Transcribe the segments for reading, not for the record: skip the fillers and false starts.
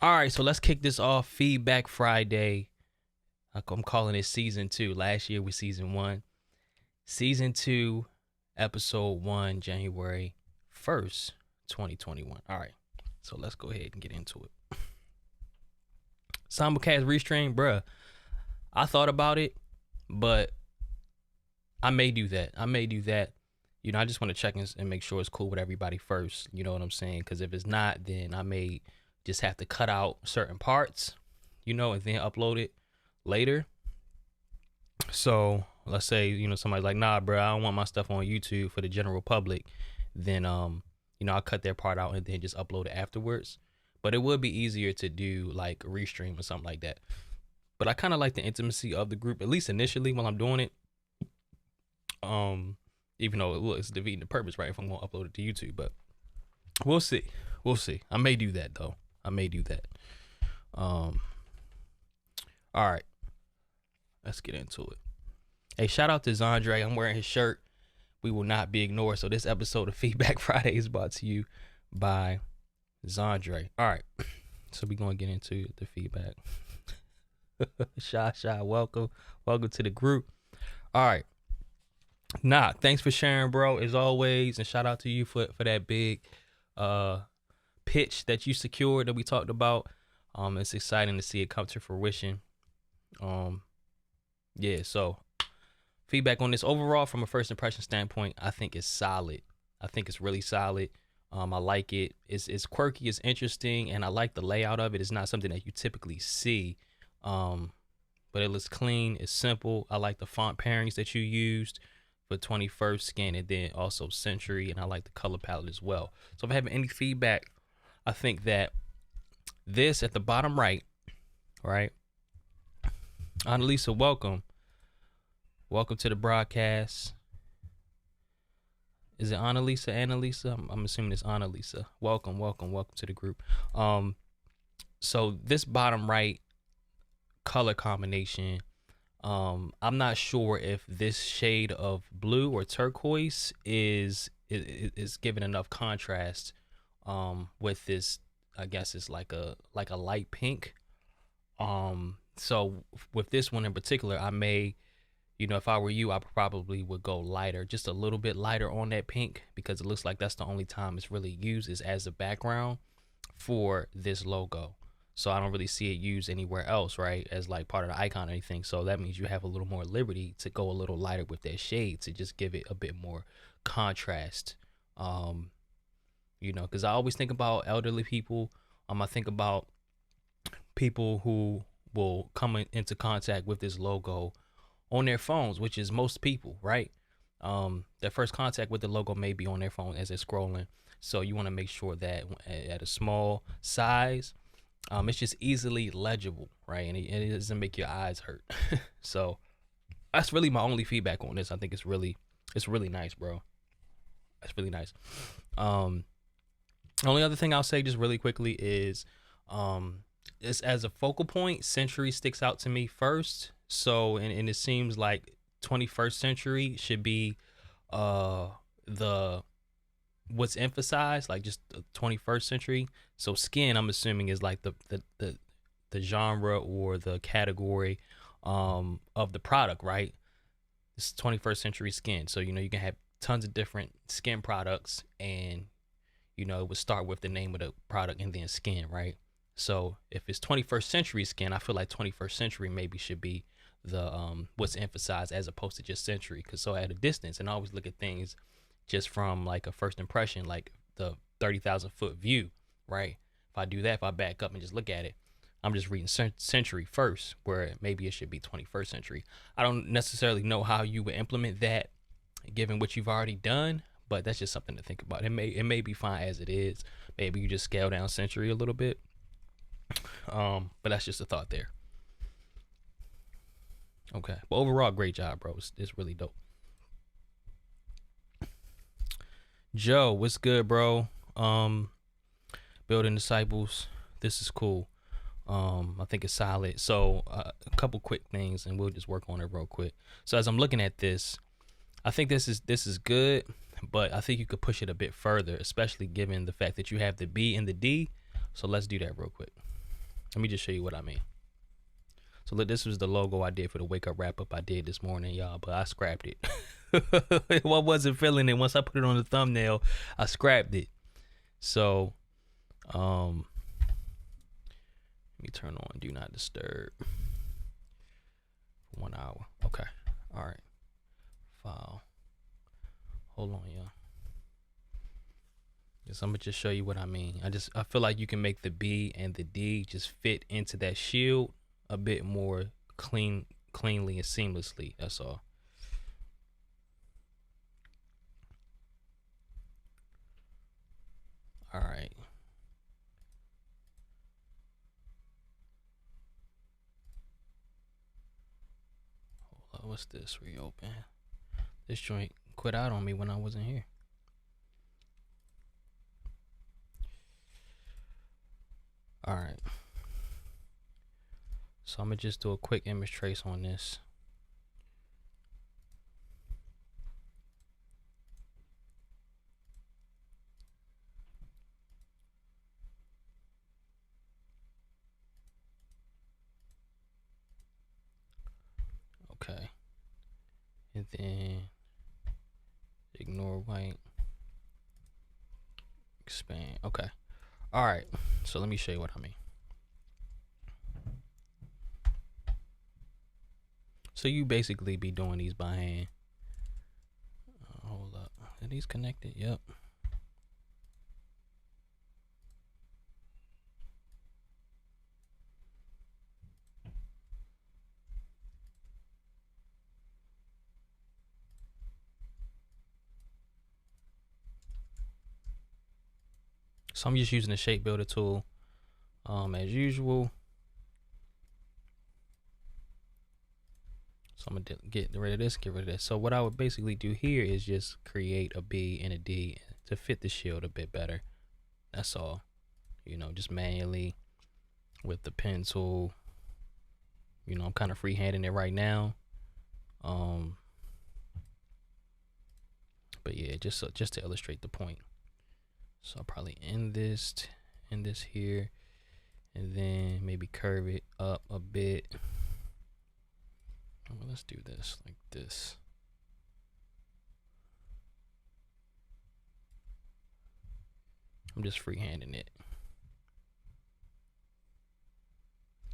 All right, so let's kick this off. Feedback Friday. I'm calling it season 2. Last year was season 1. Season 2, episode 1, January 1st, 2021. All right, so let's go ahead and get into it. Simulcast restream, bruh. I thought about it, but I may do that. I just want to check and make sure it's cool with everybody first. You know what I'm saying? Because if it's not, then I may just have to cut out certain parts, and then upload it later. So let's say, somebody's like, nah, bro, I don't want my stuff on YouTube for the general public. Then, I'll cut their part out and then just upload it afterwards. But it would be easier to do like a restream or something like that. But I kind of like the intimacy of the group, at least initially while I'm doing it. Even though it's defeating the purpose, right? If I'm going to upload it to YouTube, but we'll see. I may do that though. All right, let's get into it. Hey, shout out to Zandre. I'm wearing his shirt. We will not be ignored. So this episode of Feedback Friday is brought to you by Zandre. All right, so we're going to get into the feedback. Shy, welcome to the group. All right. Nah, thanks for sharing, bro, as always, and shout out to you for that big pitch that you secured that we talked about. It's exciting to see it come to fruition. So feedback on this overall from a first impression standpoint, I think it's solid. I think it's really solid. I like it. It's quirky, it's interesting, and I like the layout of it. It's not something that you typically see. But it looks clean, it's simple. I like the font pairings that you used for 21st Skin and then also Century, and I like the color palette as well. So if I have any feedback, I think that this at the bottom right, Annalisa, welcome to the broadcast. Is it Annalisa? I'm assuming it's Annalisa. Welcome to the group. So this bottom right color combination, I'm not sure if this shade of blue or turquoise is giving enough contrast with this. I guess it's like a light pink. So with this one in particular, I may, if I were you, I probably would go lighter, just a little bit lighter on that pink, because it looks like that's the only time it's really used is as a background for this logo. So I don't really see it used anywhere else, right, as like part of the icon or anything. So that means you have a little more liberty to go a little lighter with that shade to just give it a bit more contrast. Because I always think about elderly people. I think about people who will come into contact with this logo on their phones, which is most people, right? Their first contact with the logo may be on their phone as they're scrolling. So you want to make sure that at a small size, it's just easily legible, right? And it doesn't make your eyes hurt. So that's really my only feedback on this. I think it's really nice, bro. It's really nice. Only other thing I'll say just really quickly is, as a focal point, Century sticks out to me first. So, and it seems like 21st Century should be the what's emphasized, like just the 21st century. So Skin, I'm assuming, is like the genre or the category of the product, right? It's 21st century skin. So you can have tons of different skin products, and it would start with the name of the product and then skin, right? So if it's 21st century skin, I feel like 21st century maybe should be the what's emphasized as opposed to just century. Because so at a distance, and I always look at things just from like a first impression, like the 30,000 foot view, right? If I do that, if I back up and just look at it, I'm just reading century first, where maybe it should be 21st century. I don't necessarily know how you would implement that given what you've already done, but that's just something to think about. It may be fine as it is. Maybe you just scale down century a little bit. But that's just a thought there. Okay. But overall, great job, bro. It's really dope. Joe, what's good, bro? Building disciples. This is cool. I think it's solid. So a couple quick things, and we'll just work on it real quick. So as I'm looking at this, I think this is good, but I think you could push it a bit further, especially given the fact that you have the B and the D. So let's do that real quick. Let me just show you what I mean. So look, this was the logo I did for the wake up wrap up I did this morning, y'all, but I scrapped it. I wasn't feeling it. Once I put it on the thumbnail, I scrapped it. So, let me turn on do not disturb for 1 hour. Okay. All right. File. Hold on, y'all. Yes, I'm gonna just show you what I mean. I feel like you can make the B and the D just fit into that shield a bit more cleanly and seamlessly. That's all. All right. Hold on, what's this? Reopen. This joint quit out on me when I wasn't here. All right. So I'm gonna just do a quick image trace on this. Okay. And then ignore white. Expand. Okay. All right. So let me show you what I mean. So you basically be doing these by hand. Hold up. Are these connected? Yep. So I'm just using the shape builder tool as usual. So I'm gonna get rid of this, get rid of this. So what I would basically do here is just create a B and a D to fit the shield a bit better. That's all. You know, just manually with the pen tool. You know, I'm kind of freehanding it right now. But yeah, just to illustrate the point. So I'll probably end this here, and then maybe curve it up a bit. Well, let's do this like this. I'm just freehanding it.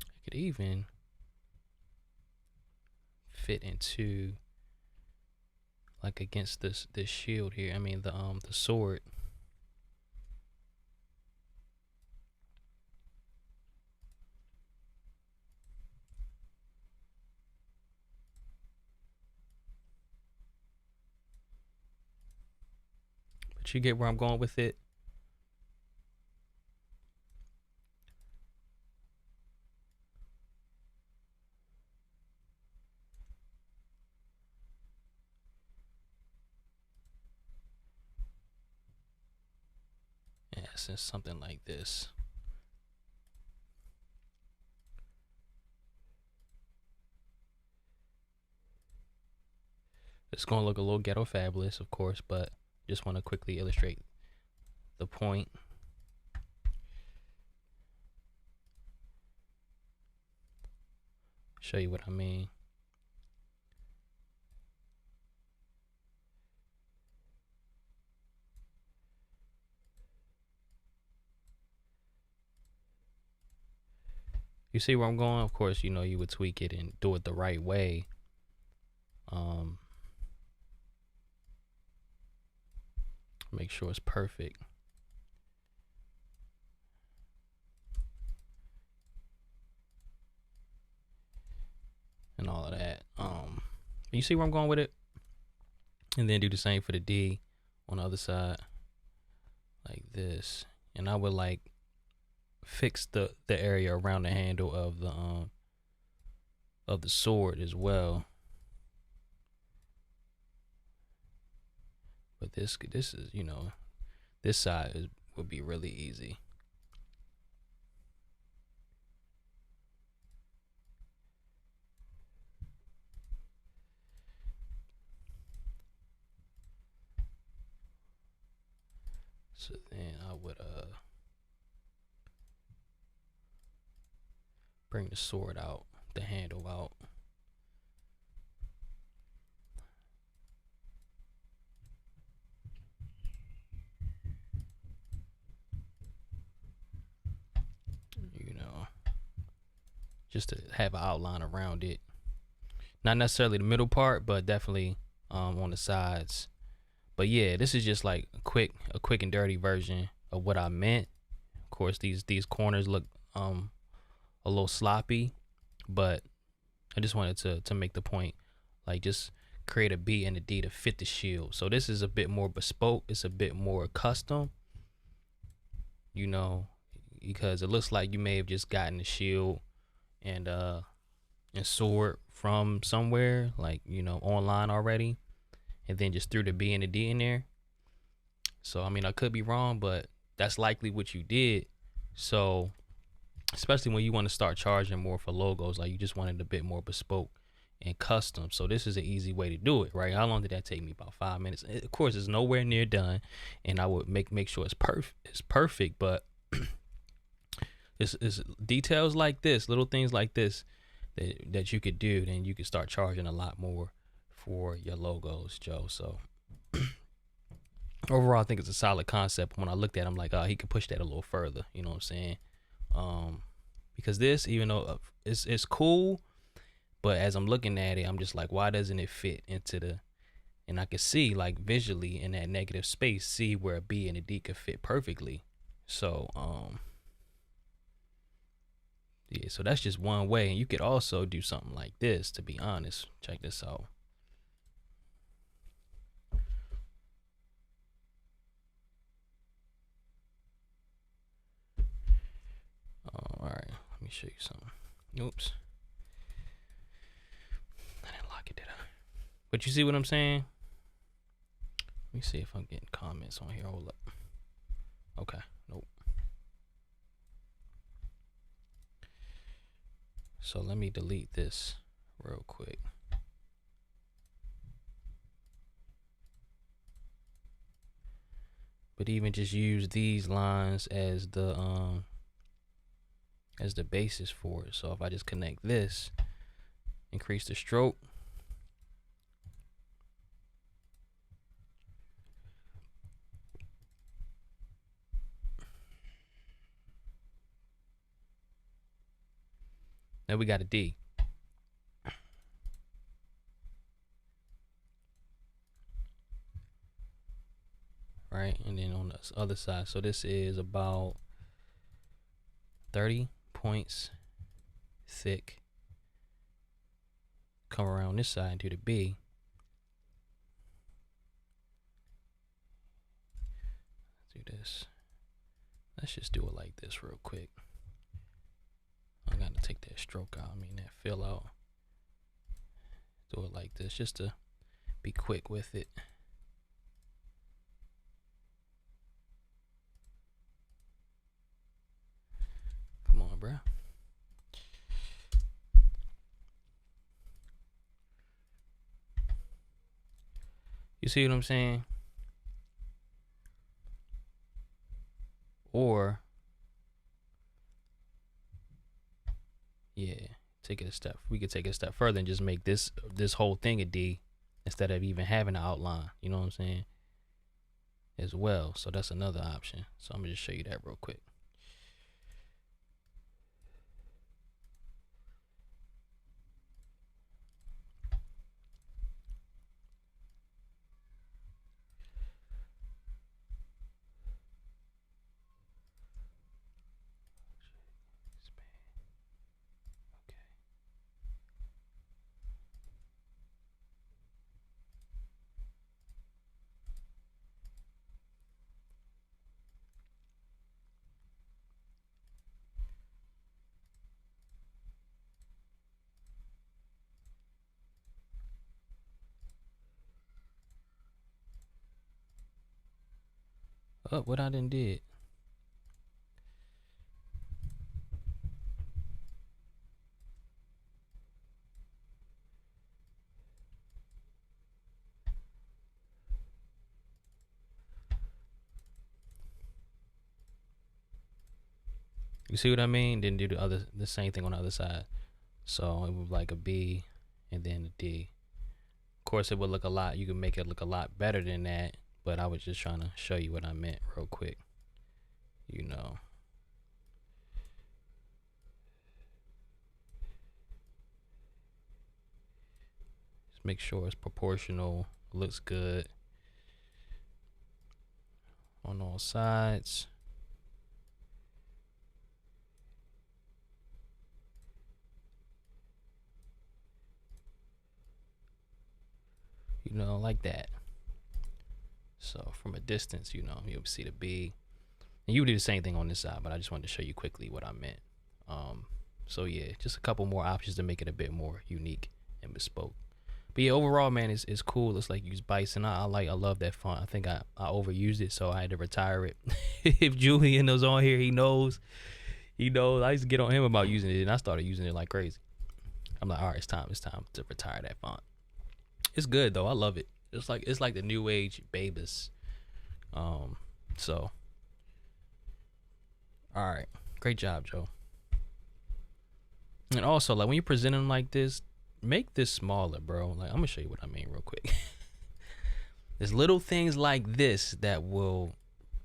I could even fit into like against this shield here. I mean the sword. But you get where I'm going with it. Yeah, since something like this. It's gonna look a little ghetto fabulous, of course, but just want to quickly illustrate the point. Show you what I mean. You see where I'm going? Of course, you know, you would tweak it and do it the right way. Make sure it's perfect. And all of that. You see where I'm going with it? And then do the same for the D on the other side. Like this. And I would like fix the area around the handle of the sword as well. But this is, you know, this side would be really easy. So then I would bring the sword out, the handle out. You know, just to have an outline around it. Not necessarily the middle part, but definitely on the sides. But yeah, this is just like a quick and dirty version of what I meant. Of course, these corners look a little sloppy, but I just wanted to make the point, like just create a B and a D to fit the shield. So this is a bit more bespoke. It's a bit more custom, you know, because it looks like you may have just gotten the shield and sword from somewhere, like, you know, online already, and then just threw the B and the D in there. So I mean, I could be wrong, but that's likely what you did. So especially when you want to start charging more for logos, like you just wanted a bit more bespoke and custom. So this is an easy way to do it, right? How long did that take me? About 5 minutes. Of course, it's nowhere near done, and I would make sure it's perfect, but it's details like this, little things like this that you could do, then you could start charging a lot more for your logos, Joe. So overall, I think it's a solid concept. When I looked at it, I'm like, oh, he could push that a little further. You know what I'm saying? Because this, even though it's cool, but as I'm looking at it, I'm just like, why doesn't it fit into the? And I could see, like, visually in that negative space, see where a B and a D could fit perfectly. So yeah, so that's just one way. And you could also do something like this, to be honest. Check this out. All right, let me show you something. Oops. I didn't lock it, did I? But you see what I'm saying? Let me see if I'm getting comments on here. Hold up. Okay, nope. So let me delete this real quick. But even just use these lines as the basis for it. So if I just connect this, increase the stroke, now we got a D. Right, and then on the other side, so this is about 30 points thick. Come around this side and do the B. Let's do this. Let's just do it like this real quick. I gotta take that stroke out, I mean that fill out. Do it like this just to be quick with it. Come on, bro. You see what I'm saying? Or yeah, take it a step. We could take it a step further and just make this whole thing a D instead of even having an outline. You know what I'm saying? As well. So that's another option. So I'm gonna just show you that real quick. Oh, what I done did. You see what I mean? Then do the same thing on the other side. So it would like a B and then a D. Of course, it would look a lot. You can make it look a lot better than that. But I was just trying to show you what I meant real quick. You know. Just make sure it's proportional. Looks good on all sides. You know, like that. So from a distance, you know, you'll see the B. And you would do the same thing on this side, but I just wanted to show you quickly what I meant. So yeah, just a couple more options to make it a bit more unique and bespoke. But yeah, overall, man, it's cool. Looks like you use Bison. I love that font. I think I overused it, so I had to retire it. If Julian was on here, he knows. He knows. I used to get on him about using it, and I started using it like crazy. I'm like, all right, it's time to retire that font. It's good though. I love it. It's like the new age Babus. So all right, great job, Joe. And also, like when you're presenting like this, make this smaller, bro. Like I'm gonna show you what I mean real quick. There's little things like this that will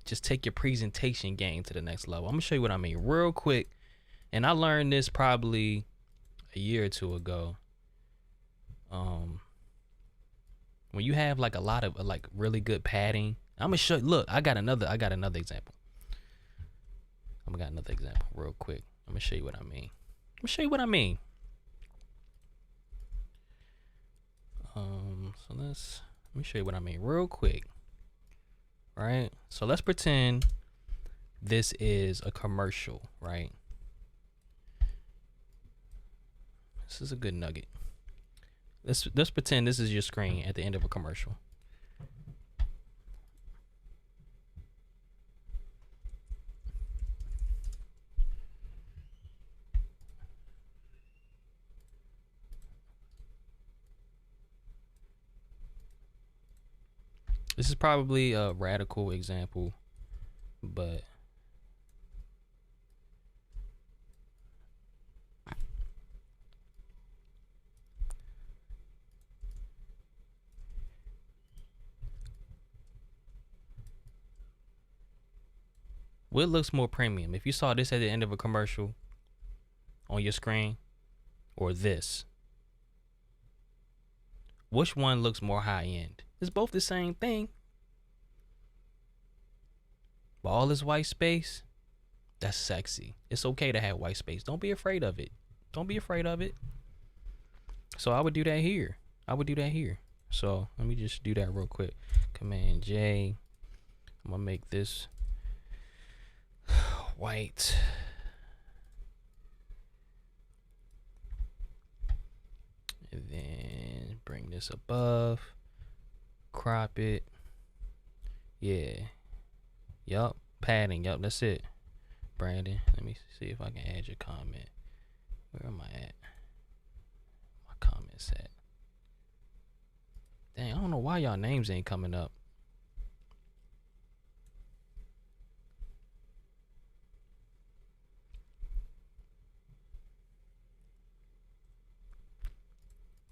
just take your presentation game to the next level. I'm gonna show you what I mean real quick. And I learned this probably a year or two ago. When you have like a lot of like really good padding, I'm gonna show you. Look, I got another example. I'm got another example real quick. I'm gonna show you what I mean. So let me show you what I mean real quick. Right? So let's pretend this is a commercial, right? This is a good nugget. Let's pretend this is your screen at the end of a commercial. This is probably a radical example, but what looks more premium? If you saw this at the end of a commercial on your screen or this, which one looks more high end? It's both the same thing. But all this white space, that's sexy. It's okay to have white space. Don't be afraid of it. Don't be afraid of it. So I would do that here. So let me just do that real quick. Command J. I'm gonna make this white. And then bring this above. Crop it. Yeah. Yup. Padding. Yup. That's it. Brandon. Let me see if I can add your comment. Where am I at? My comments at. Dang, I don't know why y'all names ain't coming up.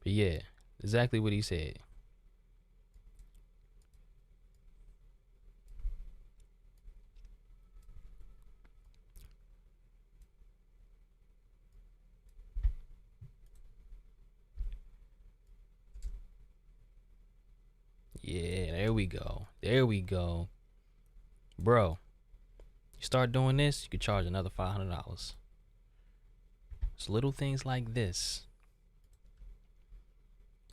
But yeah, exactly what he said. Yeah, there we go. Bro, you start doing this, you could charge another $500. It's little things like this.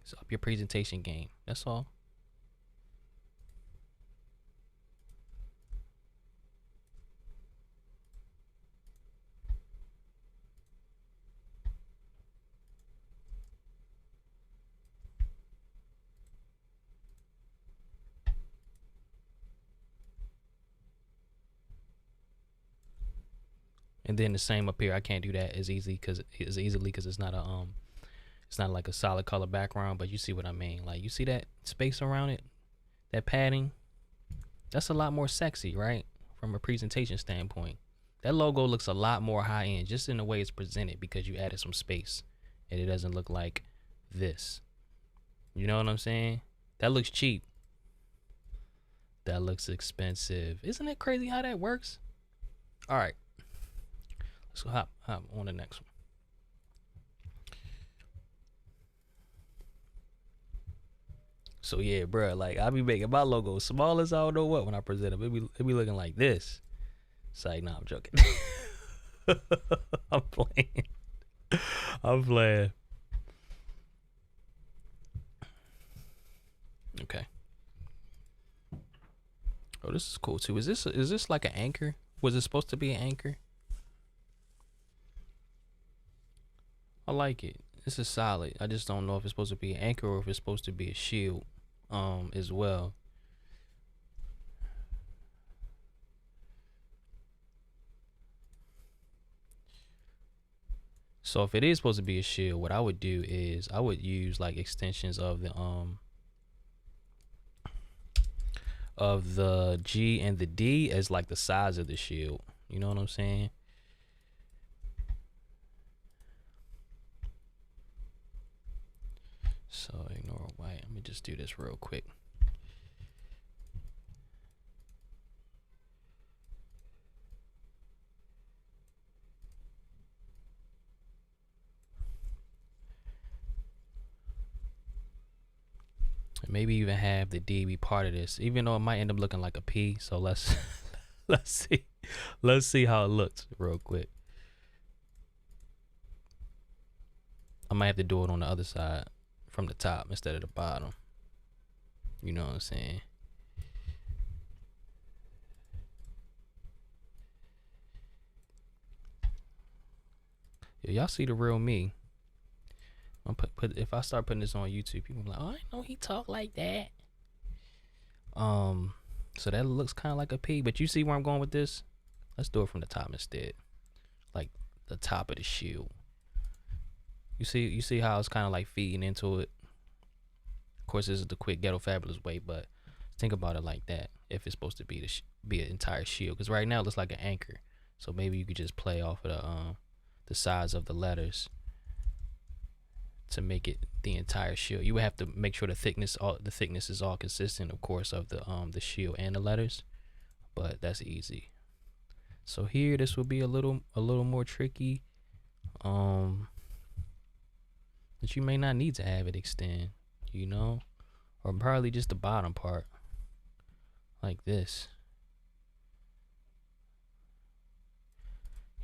It's up your presentation game. That's all. And then the same up here. I can't do that as easily because it's not like a solid color background. But you see what I mean? Like you see that space around it, that padding. That's a lot more sexy, right? From a presentation standpoint. That logo looks a lot more high end just in the way it's presented because you added some space and it doesn't look like this. You know what I'm saying? That looks cheap. That looks expensive. Isn't it crazy how that works? All right. Let's go hop on the next one. So yeah, bro, like I be making my logo small as I don't know what when I present them. It be looking like this. It's like, nah, I'm joking. I'm playing. I'm playing. Okay. Oh, this is cool too. Is this like an anchor? Was it supposed to be an anchor? I like it. This is solid. I just don't know if it's supposed to be an anchor or if it's supposed to be a shield as well. So if it is supposed to be a shield, what I would do is I would use like extensions of the G and the D as like the size of the shield. You know what I'm saying? So ignore white. Let me just do this real quick. And maybe even have the D be part of this, even though it might end up looking like a P. So let's let's see how it looks real quick. I might have to do it on the other side from the top instead of the bottom. You know what I'm saying? Y'all see the real me. I'm put if I start putting this on YouTube, people be like, oh, I know he talk like that. So that looks kind of like a P, but you see where I'm going with this? Let's do it from the top instead, like the top of the shield. You see how it's kind of like feeding into it. Of course, this is the quick ghetto fabulous way, but think about it like that. If it's supposed to be be an entire shield, because right now it looks like an anchor. So maybe you could just play off of the size of the letters to make it the entire shield. You would have to make sure the thickness is all consistent, of course, of the shield and the letters, but that's easy. So here, this will be a little more tricky. But you may not need to have it extend, you know, or probably just the bottom part, like this.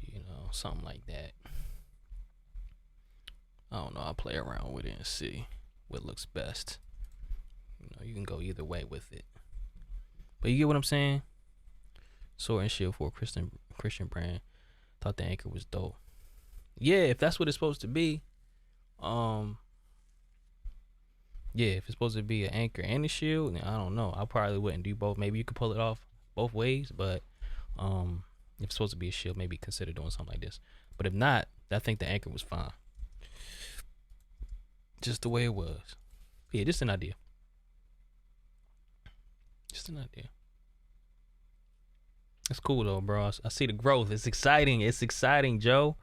You know, something like that. I don't know. I'll play around with it and see what looks best. You know, you can go either way with it. But you get what I'm saying? Sword and shield for a Christian brand. Thought the anchor was dope. Yeah, if that's what it's supposed to be. Yeah, if it's supposed to be an anchor and a shield, then I don't know. I probably wouldn't do both. Maybe you could pull it off both ways, but if it's supposed to be a shield, maybe consider doing something like this. But if not, I think the anchor was fine. Just the way it was. Yeah, just an idea. Just an idea. It's cool though, bro. I see the growth. It's exciting. It's exciting, Joe.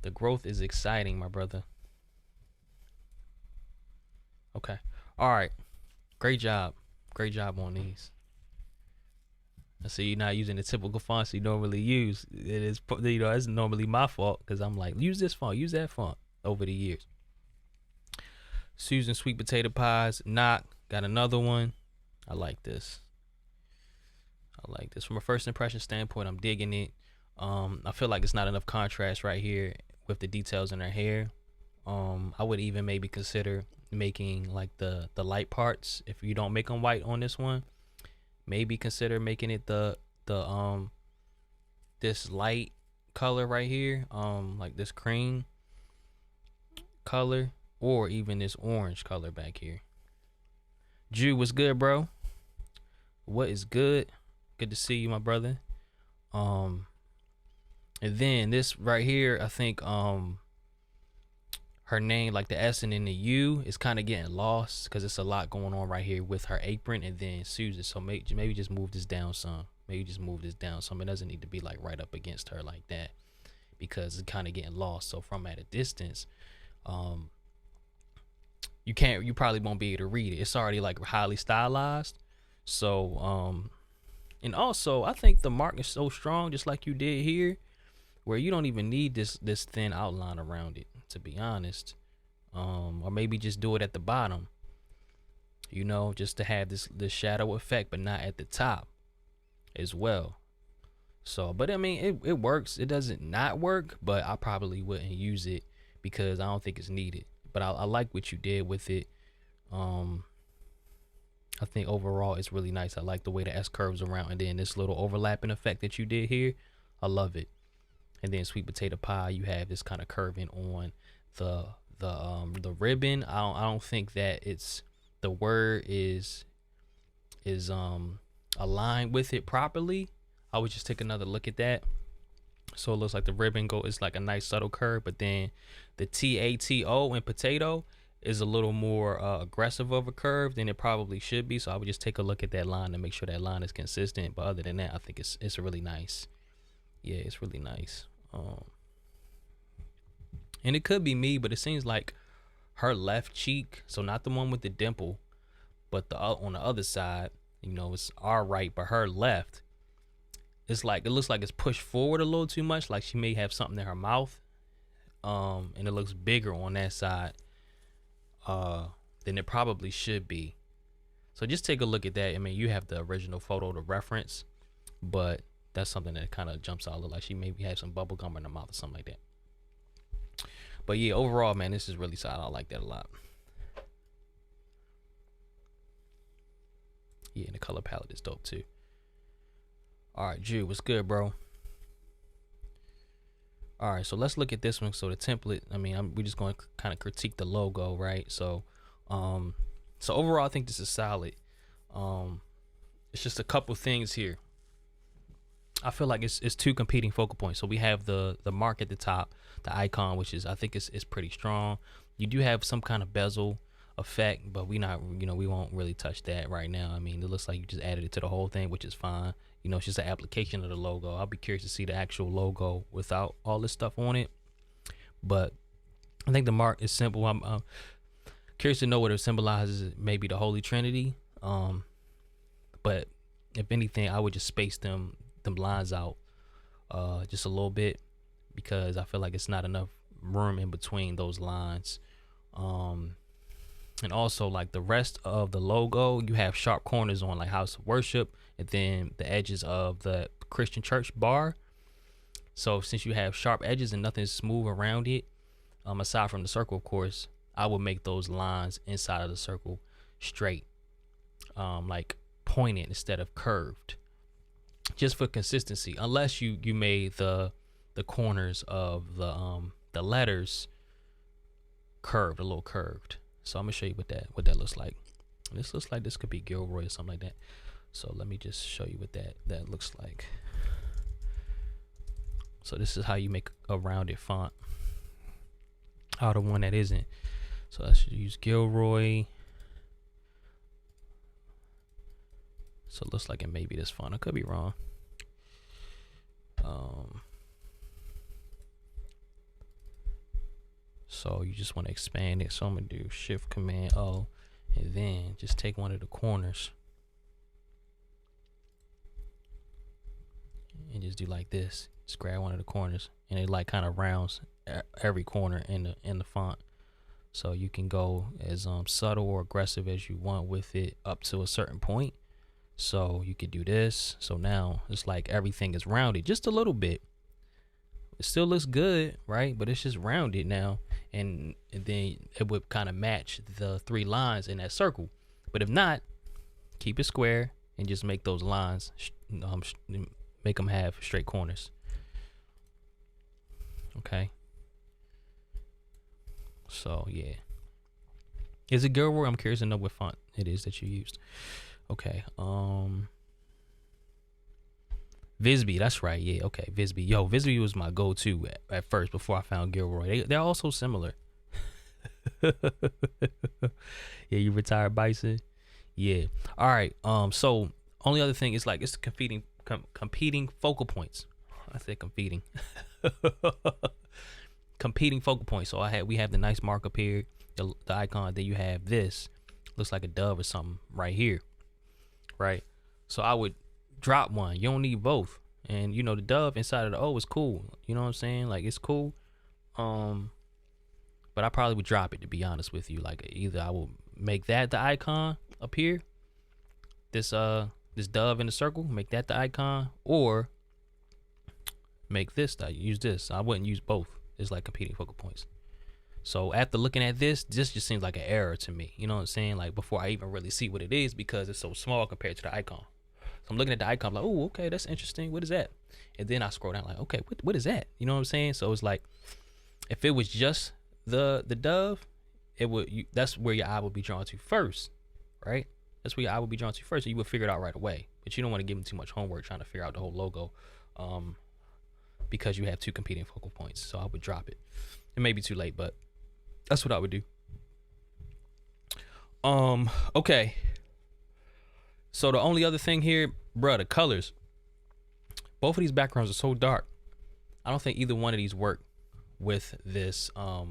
The growth is exciting, my brother. Okay. All right. Great job. Great job on these. I see you're not using the typical fonts you normally use. It is, you know, it's normally my fault because I'm like, use this font, use that font over the years. Susan Sweet Potato Pies. Knock. Got another one. I like this. I like this. From a first impression standpoint, I'm digging it. I feel like it's not enough contrast right here with the details in her hair. I would even maybe consider making like the light parts. If you don't make them white on this one, maybe consider making it the this light color right here, like this cream color, or even this orange color back here. Jew, what's good, bro? What is good? Good to see you, my brother. And then this right here, I think her name, like the S and then the U, is kind of getting lost because it's a lot going on right here with her apron and then Susan. So maybe just move this down some. maybe just move this down some. It doesn't need to be like right up against her like that, because it's kind of getting lost. So from at a distance, you probably won't be able to read it. It's already like highly stylized. So and also I think the mark is so strong, just like you did here, where you don't even need this thin outline around it, to be honest. Or maybe just do it at the bottom, just to have this shadow effect, but not at the top as well. So, but I mean, it works. It doesn't not work, but I probably wouldn't use it because I don't think it's needed. But I like what you did with it. I think overall it's really nice. I like the way the S curves around, and then this little overlapping effect that you did here. I love it. And then sweet potato pie, you have this kind of curving on the ribbon. I don't think that it's the word is aligned with it properly. I would just take another look at that. So it looks like the ribbon is like a nice subtle curve, but then the TATO in potato is a little more aggressive of a curve than it probably should be. So I would just take a look at that line to make sure that line is consistent. But other than that, I think it's really nice. Yeah, it's really nice. And it could be me, but it seems like her left cheek, so not the one with the dimple, but on the other side, it's our right, but her left, it looks like it's pushed forward a little too much, like she may have something in her mouth, and it looks bigger on that side than it probably should be. So just take a look at that. I mean, you have the original photo to reference, but that's something that kind of jumps out. Look like she maybe had some bubble gum in her mouth or something like that. But yeah, overall, man, this is really solid. I like that a lot. Yeah, and the color palette is dope too. All right, Drew, what's good, bro? All right, so let's look at this one. So the template, I mean, we're just going to kind of critique the logo, right? So, so overall, I think this is solid. It's just a couple things here. I feel like it's two competing focal points. So we have the mark at the top, the icon, which is, I think it's pretty strong. You do have some kind of bezel effect, but we won't really touch that right now. I mean, it looks like you just added it to the whole thing, which is fine. It's just an application of the logo. I'll be curious to see the actual logo without all this stuff on it. But I think the mark is simple. I'm curious to know what it symbolizes. Maybe the Holy Trinity. But if anything, I would just space them lines out just a little bit, because I feel like it's not enough room in between those lines. And also, like the rest of the logo, you have sharp corners on like house of worship, and then the edges of the Christian church bar. So since you have sharp edges and nothing's smooth around it, aside from the circle, of course, I would make those lines inside of the circle straight, like pointed instead of curved, just for consistency. Unless you made the corners of the letters curved, a little curved. So I'm gonna show you what that looks like. This looks like this could be Gilroy or something like that. So let me just show you what that looks like. So this is how you make a rounded font out of one that isn't. So let's use Gilroy. So it looks like it may be this font. I could be wrong. So you just want to expand it. So I'm gonna do Shift Command O, and then just take one of the corners and just do like this. Just grab one of the corners, and it like kind of rounds every corner in the font. So you can go as subtle or aggressive as you want with it up to a certain point. So you could do this. So now it's like everything is rounded just a little bit. It still looks good, right? But it's just rounded now, and then it would kind of match the three lines in that circle. But if not, keep it square and just make those lines, make them have straight corners. Okay. So yeah, is it Gilroy? I'm curious to know what font it is that you used. Okay. Visby, that's right. Yeah, okay. Visby. Yo, Visby was my go-to at first before I found Gilroy. They're also similar. Yeah, you retired Bison. Yeah. All right. So only other thing is like it's a competing competing focal points. I said competing. Competing focal points. So we have the nice mark up here, the icon. Then you have this, looks like a dove or something right here, right? So I would drop one. You don't need both. And you know the dove inside of the O is cool. You know what I'm saying? Like it's cool. But I probably would drop it, to be honest with you. Like either I will make that the icon up here, this dove in the circle, make that the icon, or make this, use this. I wouldn't use both. It's like competing focal points. So after looking at this just seems like an error to me. You know what I'm saying? Like before I even really see what it is, because it's so small compared to the icon. So I'm looking at the icon, like, oh, okay, that's interesting. What is that? And then I scroll down, like, okay, what is that? You know what I'm saying? So it's like, if it was just the dove, that's where your eye would be drawn to first, right? That's where your eye would be drawn to first, and you would figure it out right away. But you don't want to give them too much homework trying to figure out the whole logo, because you have two competing focal points. So I would drop it. It may be too late, but that's what I would do. Okay. So the only other thing here, bruh, the colors. Both of these backgrounds are so dark. I don't think either one of these work with this. I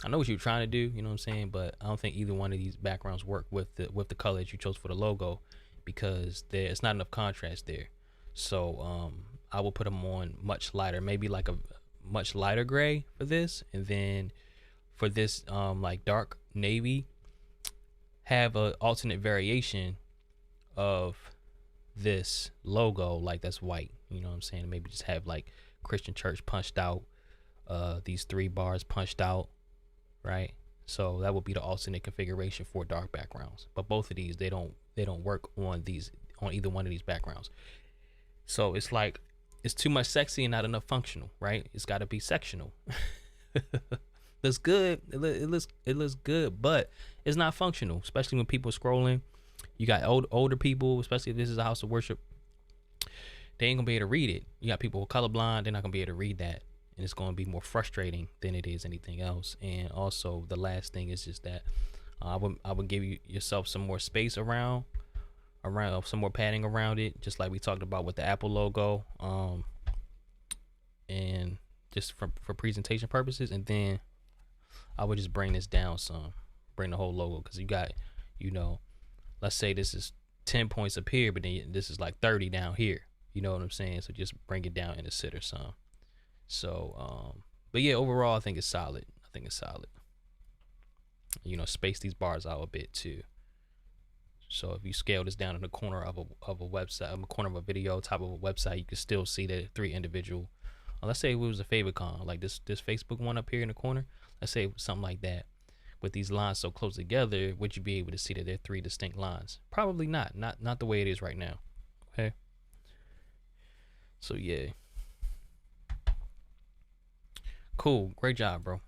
know what you're trying to do, you know what I'm saying, but I don't think either one of these backgrounds work with the color that you chose for the logo, because it's not enough contrast there. So I will put them on much lighter, maybe like a much lighter gray for this, and then for this like dark navy, have a alternate variation of this logo, like that's white, you know what I'm saying? Maybe just have like Christian church punched out, these 3 bars punched out, right? So that would be the alternate configuration for dark backgrounds. But both of these, they don't work on either one of these backgrounds. So it's like, it's too much sexy and not enough functional, right? It's got to be sectional. Looks good. It looks good, but it's not functional, especially when people are scrolling. You got older people, especially if this is a house of worship, they ain't gonna be able to read it. You got people who are colorblind, they're not gonna be able to read that, and it's gonna be more frustrating than it is anything else. And also, the last thing is just that I would give yourself some more space around some more padding around it, just like we talked about with the Apple logo, and just for presentation purposes. And then I would just bring this down some, bring the whole logo, because you got, you know, let's say this is 10 points up here, but then this is like 30 down here. You know what I'm saying? So just bring it down in the center some. So, but yeah, overall, I think it's solid. You know, space these bars out a bit too. So if you scale this down in the corner of a website, a corner of a video, top of a website, you can still see the 3 individual. Let's say it was a favicon, like this Facebook one up here in the corner. Let's say it was something like that. With these lines so close together, would you be able to see that they're 3 distinct lines? Probably not. Not the way it is right now. Okay. So yeah. Cool. Great job, bro.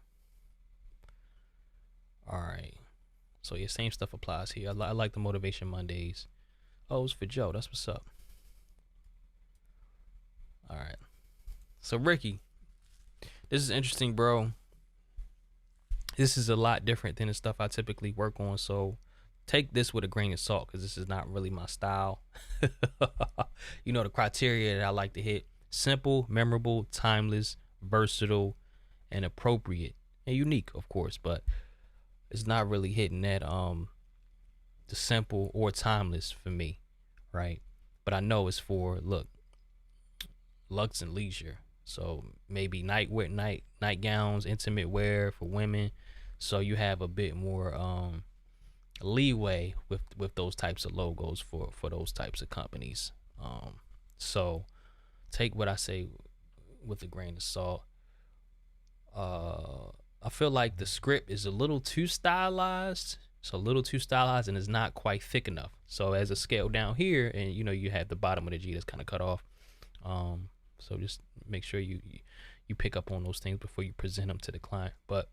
All right. So yeah, same stuff applies here. I like the Motivation Mondays. Oh, it's for Joe. That's what's up. All right. So Ricky, this is interesting, bro. This is a lot different than the stuff I typically work on. So take this with a grain of salt, because this is not really my style. You know, the criteria that I like to hit: simple, memorable, timeless, versatile, and appropriate, and unique, of course, but it's not really hitting that the simple or timeless for me, right? But I know it's for, look, luxe and leisure. So maybe nightgowns, intimate wear for women. So you have a bit more leeway with those types of logos for those types of companies. So take what I say with a grain of salt. I feel like the script is a little too stylized. It's a little too stylized, and it's not quite thick enough. So as a scale down here, and you know, you have the bottom of the G that's kind of cut off. So just make sure you pick up on those things before you present them to the client. But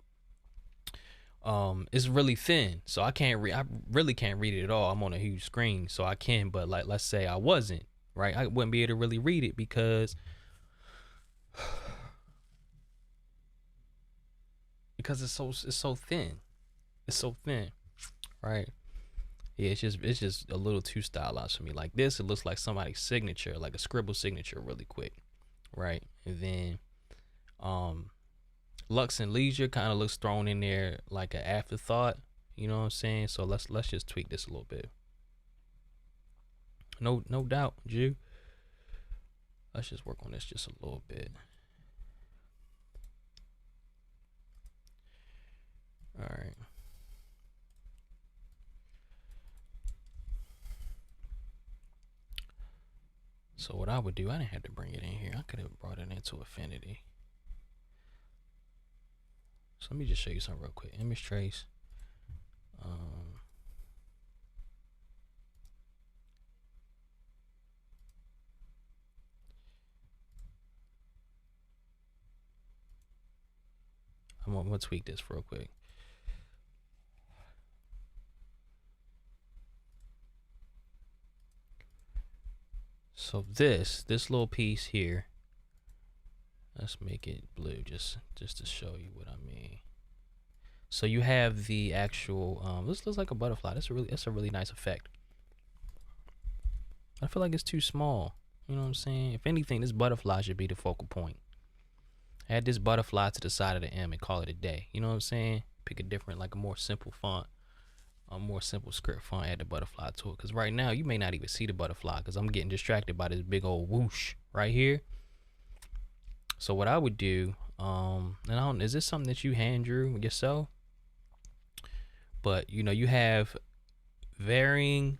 it's really thin, so I really can't read it at all. I'm on a huge screen, so I can, but like, let's say I wasn't, right? I wouldn't be able to really read it because it's so thin. It's so thin, right? Yeah, it's just a little too stylized for me. Like this, it looks like somebody's signature, like a scribble signature, really quick, right? And then um, Lux and Leisure kind of looks thrown in there like an afterthought. You know what I'm saying? So let's just tweak this a little bit. No doubt, Jew. Let's just work on this just a little bit. All right. So what I would do, I didn't have to bring it in here. I could have brought it into Affinity. So let me just show you something real quick. Image trace. I'm gonna tweak this real quick. So this little piece here, let's make it blue just to show you what I mean. So you have the actual this looks like a butterfly. That's a really nice effect. I feel like it's too small. You know what I'm saying? If anything, this butterfly should be the focal point. Add this butterfly to the side of the M and call it a day. You know what I'm saying? Pick a different, like a more simple font, a more simple script font, add the butterfly to it. Because right now, you may not even see the butterfly because I'm getting distracted by this big old whoosh right here. So what I would do, and I don't, is this something that you hand drew yourself? But, you know, you have varying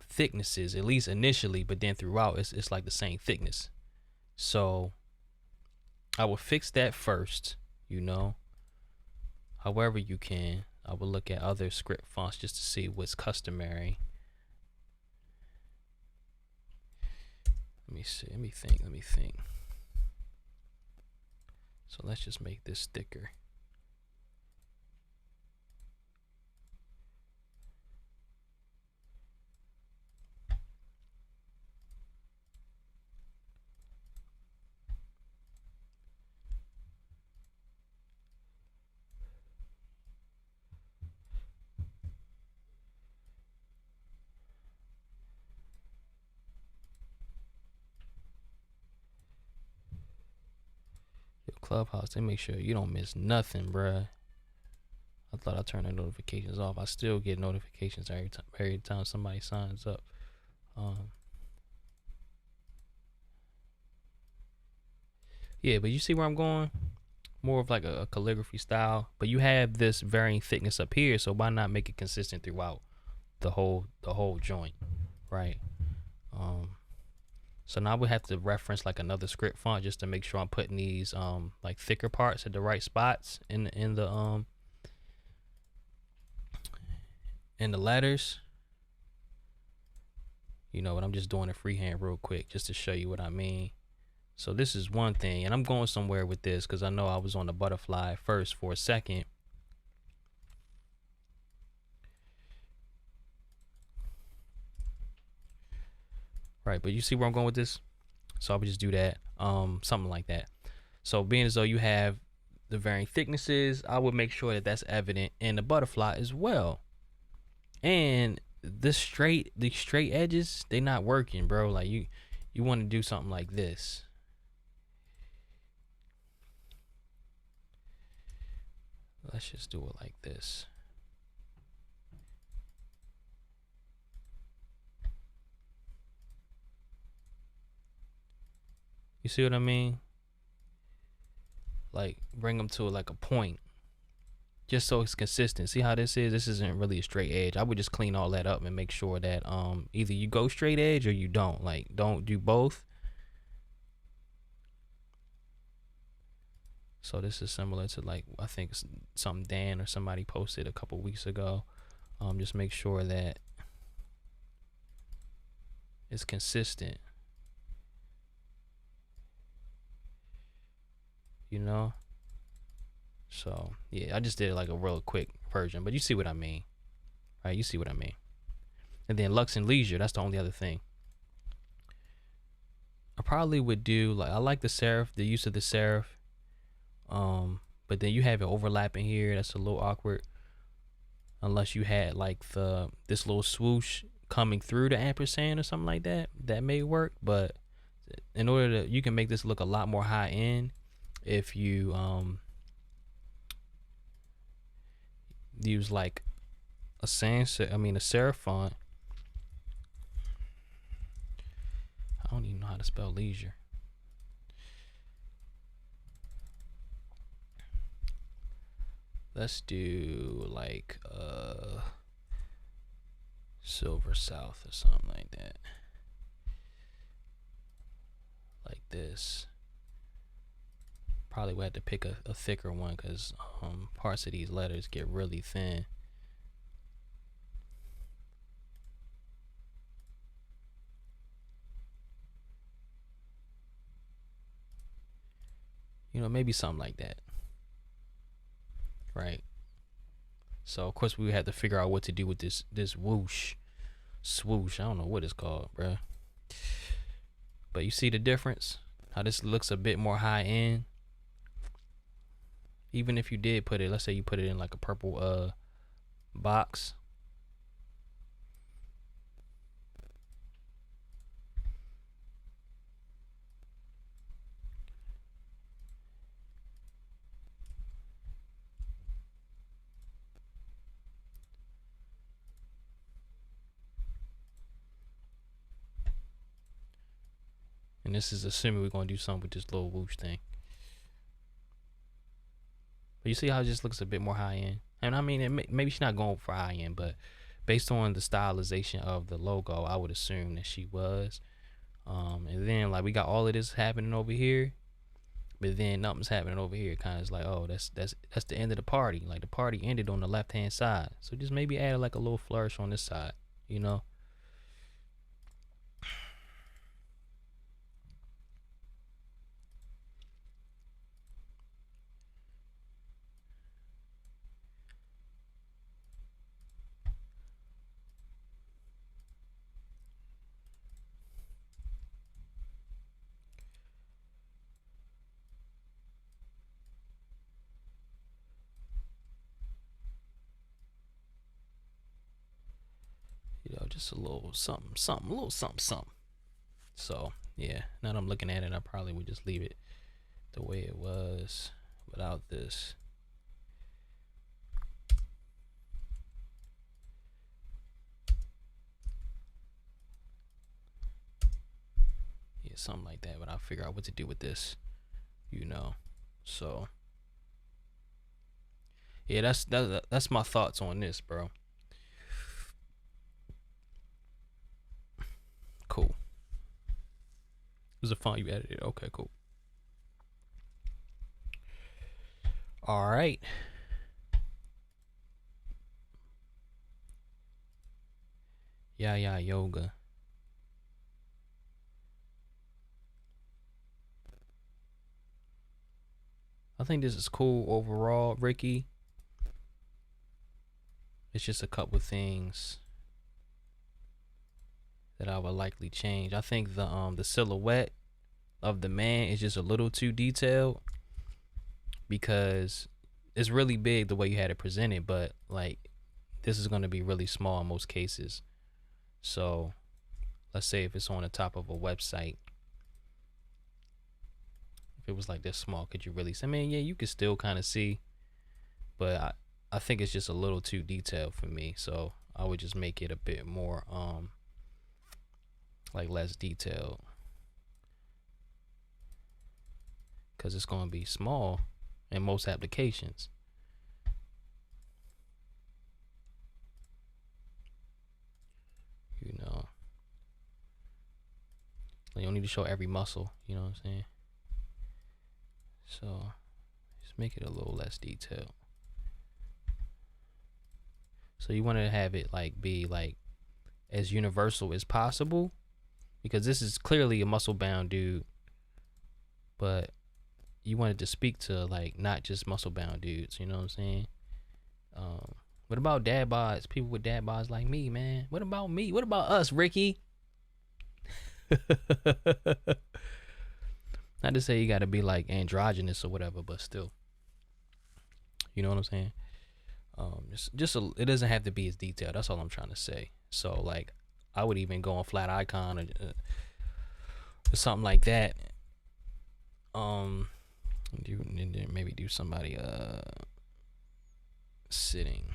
thicknesses, at least initially, but then throughout, it's like the same thickness. So I will fix that first, you know, however you can. I will look at other script fonts just to see what's customary. Let me see. Let me think. So let's just make this thicker. Clubhouse, they make sure you don't miss nothing, bruh. I thought I turned the notifications off. I still get notifications every time somebody signs up. Yeah, but you see where I'm going? More of like a calligraphy style, but you have this varying thickness up here, so why not make it consistent throughout the whole joint, right? So now we have to reference like another script font just to make sure I'm putting these like thicker parts at the right spots in the letters. You know, and I'm just doing it freehand real quick just to show you what I mean. So this is one thing, and I'm going somewhere with this because I know I was on the butterfly first for a second. Right, but you see where I'm going with this? So I would just do that, something like that. So being as though you have the varying thicknesses, I would make sure that that's evident in the butterfly as well. And the straight edges, they not working, bro. Like you want to do something like this. Let's just do it like this. You see what I mean? Like bring them to like a point, just so it's consistent. See how this is? This isn't really a straight edge. I would just clean all that up and make sure that either you go straight edge or you don't. Like don't do both. So this is similar to like I think something Dan or somebody posted a couple weeks ago. Just make sure that it's consistent. You know? So yeah, I just did like a real quick version, but you see what I mean. Right, you see what I mean. And then Lux and Leisure, that's the only other thing. I probably would do like I like the serif, the use of the serif. But then you have it overlapping here. That's a little awkward. unless you had like this little swoosh coming through the ampersand or something like that. That may work, but in order to, you can make this look a lot more high end if you use like a serif font. I don't even know how to spell leisure. Let's do like Silver South or something like that. Like this. Probably would have to pick a thicker one because parts of these letters get really thin. You know, maybe something like that. Right. So of course we had to figure out what to do with this swoosh. I don't know what it's called, bruh. But you see the difference? How this looks a bit more high end. Even if you did put it, let's say you put it in like a purple box. And this is assuming we're going to do something with this little whoosh thing. But you see how it just looks a bit more high end? And I mean, maybe she's not going for high end, but based on the stylization of the logo, I would assume that she was. And then like we got all of this happening over here, but then nothing's happening over here. Kind of is like, oh, that's the end of the party. Like the party ended on the left hand side, so just maybe add like a little flourish on this side, you know. You know, just a little something, a little something. So yeah, now that I'm looking at it, I probably would just leave it the way it was without this. Yeah, something like that, but I'll figure out what to do with this, you know. So yeah, that's my thoughts on this, bro. Cool. It was a font you edited. Okay, cool. All right. Yeah, yoga. I think this is cool overall, Ricky. It's just a couple things that I would likely change. I think the silhouette of the man is just a little too detailed because it's really big the way you had it presented, but like this is going to be really small in most cases. So let's say if it's on the top of a website, if it was like this small, could you really see? I mean, yeah, you could still kind of see, but I think it's just a little too detailed for me. So I would just make it a bit more like less detailed, because it's going to be small in most applications. You know, you don't need to show every muscle, you know what I'm saying? So just make it a little less detailed. So you want to have it like be like as universal as possible, because this is clearly a muscle bound dude, but you wanted to speak to like not just muscle bound dudes, you know what I'm saying? What about dad bods? People with dad bods like me, man. What about me? What about us, Ricky? Not to say you gotta be like androgynous or whatever, but still. You know what I'm saying? It doesn't have to be as detailed. That's all I'm trying to say. So like, I would even go on flat icon or something like that. Maybe do somebody sitting.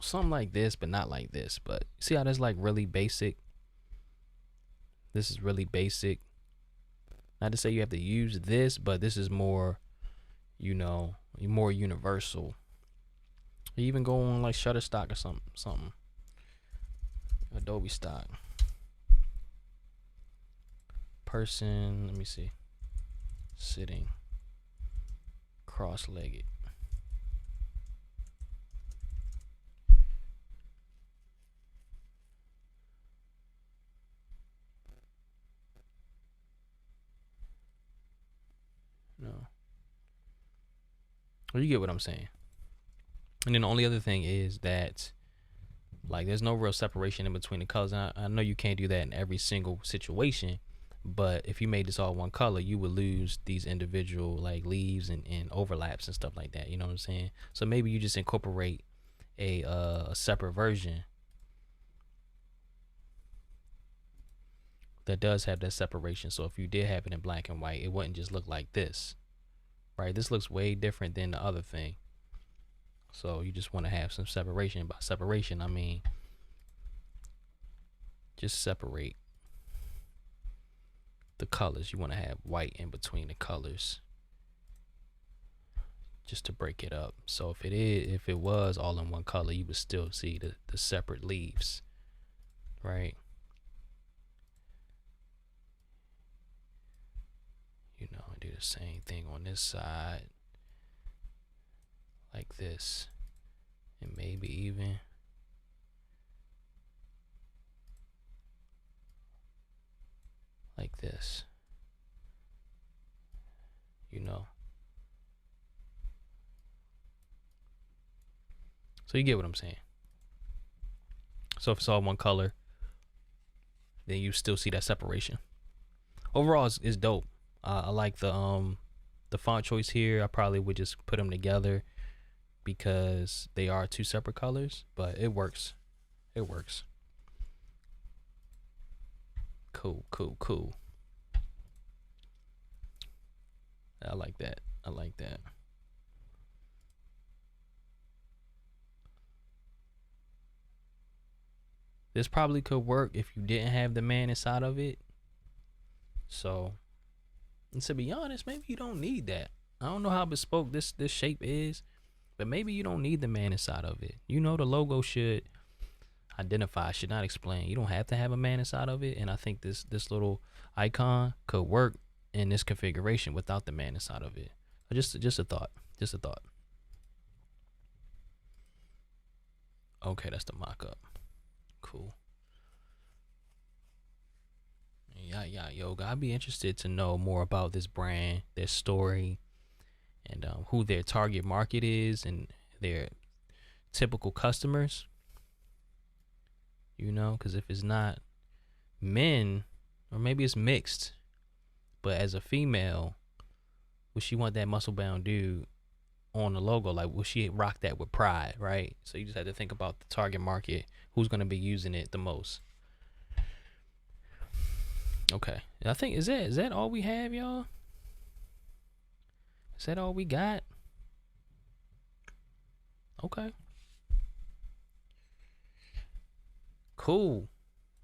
Something like this, but not like this. But see how that's like really basic? This is really basic. Not to say you have to use this, but this is more, more universal. You even go on like Shutterstock or something. Adobe Stock. Person, let me see. Sitting cross-legged. No. Well, you get what I'm saying. And then the only other thing is that, like, there's no real separation in between the colors. And I know you can't do that in every single situation, but if you made this all one color, you would lose these individual like leaves and overlaps and stuff like that. You know what I'm saying? So maybe you just incorporate a separate version that does have that separation. So if you did have it in black and white, it wouldn't just look like this, right? This looks way different than the other thing. So you just want to have some separation. By separation, I mean just separate the colors. You want to have white in between the colors just to break it up. So if it was all in one color, you would still see the separate leaves, right? Do the same thing on this side like this, and maybe even like this, so you get what I'm saying. So if it's all one color, then you still see that separation. Overall, it's dope. I like the font choice here. I probably would just put them together because they are two separate colors, but it works. It works. Cool. I like that. This probably could work if you didn't have the man inside of it. So, and to be honest, maybe you don't need that. I don't know how bespoke this shape is, but maybe you don't need the man inside of it. The logo should identify, should not explain. You don't have to have a man inside of it, and I think this little icon could work in this configuration without the man inside of it. Just a thought. Okay, that's the mock-up. Cool. Yeah, yoga. I'd be interested to know more about this brand, their story, and who their target market is and their typical customers. Because if it's not men, or maybe it's mixed, but as a female, would she want that muscle bound dude on the logo? Like, will she rock that with pride, right? So you just have to think about the target market, who's going to be using it the most. Okay, I think is that all we have, y'all? Is that all we got? Okay. Cool.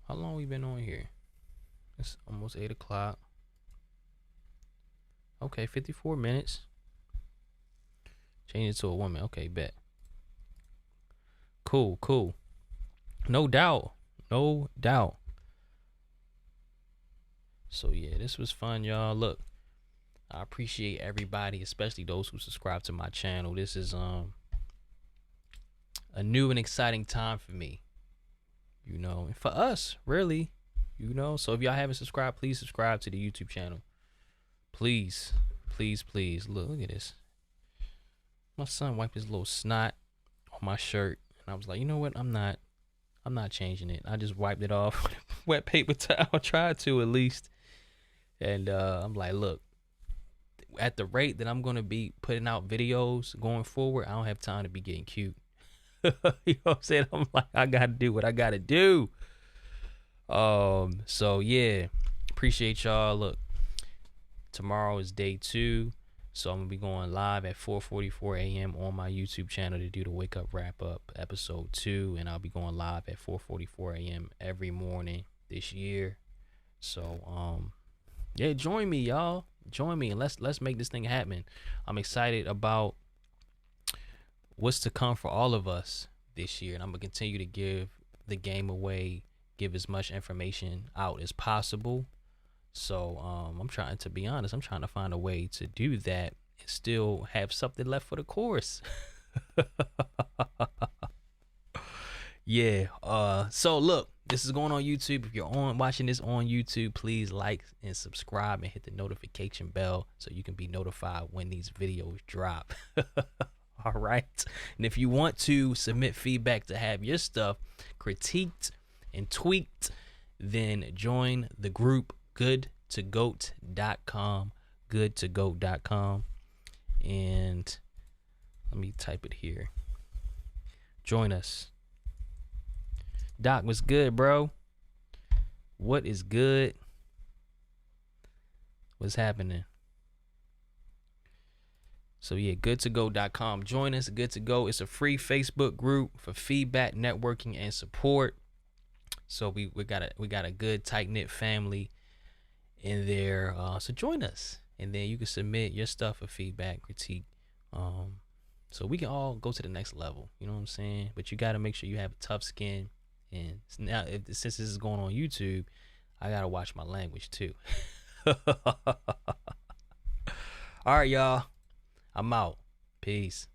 How long we been on here? It's almost 8 o'clock. Okay, 54 minutes. Change it to a woman. Okay, bet. Cool. No doubt. So yeah, this was fun, y'all. Look, I appreciate everybody, especially those who subscribe to my channel. This is a new and exciting time for me. And for us, really. So if y'all haven't subscribed, please subscribe to the YouTube channel. Please. Look at this. My son wiped his little snot on my shirt, and I was like, you know what? I'm not changing it. I just wiped it off with wet paper towel. I tried to, at least. And I'm like, look, at the rate that I'm gonna be putting out videos going forward, I don't have time to be getting cute. You know what I'm saying? I'm like, I gotta do what I gotta do. So yeah, appreciate y'all. Look, tomorrow is day 2. So I'm gonna be going live at 4:44 a.m. on my YouTube channel to do the Wake Up Wrap Up episode 2, and I'll be going live at 4:44 a.m. every morning this year. So yeah, join me, y'all. Join me and let's make this thing happen. I'm excited about what's to come for all of us this year, and I'm gonna continue to give the game away, give as much information out as possible. So I'm trying to be honest. I'm trying to find a way to do that and still have something left for the course. Yeah. So look, this is going on YouTube. If you're watching this on YouTube, please like and subscribe and hit the notification bell so you can be notified when these videos drop. All right. And if you want to submit feedback to have your stuff critiqued and tweaked, then join the group goodtogoat.com, goodtogoat.com. And let me type it here. Join us. Doc, what's good, bro? What is good? What's happening? So yeah, goodtogo.com. Join us. Good to Go. It's a free Facebook group for feedback, networking, and support. So we got a good tight knit family in there. So join us, and then you can submit your stuff for feedback, critique. So we can all go to the next level. You know what I'm saying? But you got to make sure you have a tough skin. And now, since this is going on YouTube, I gotta watch my language too. All right, y'all. I'm out. Peace.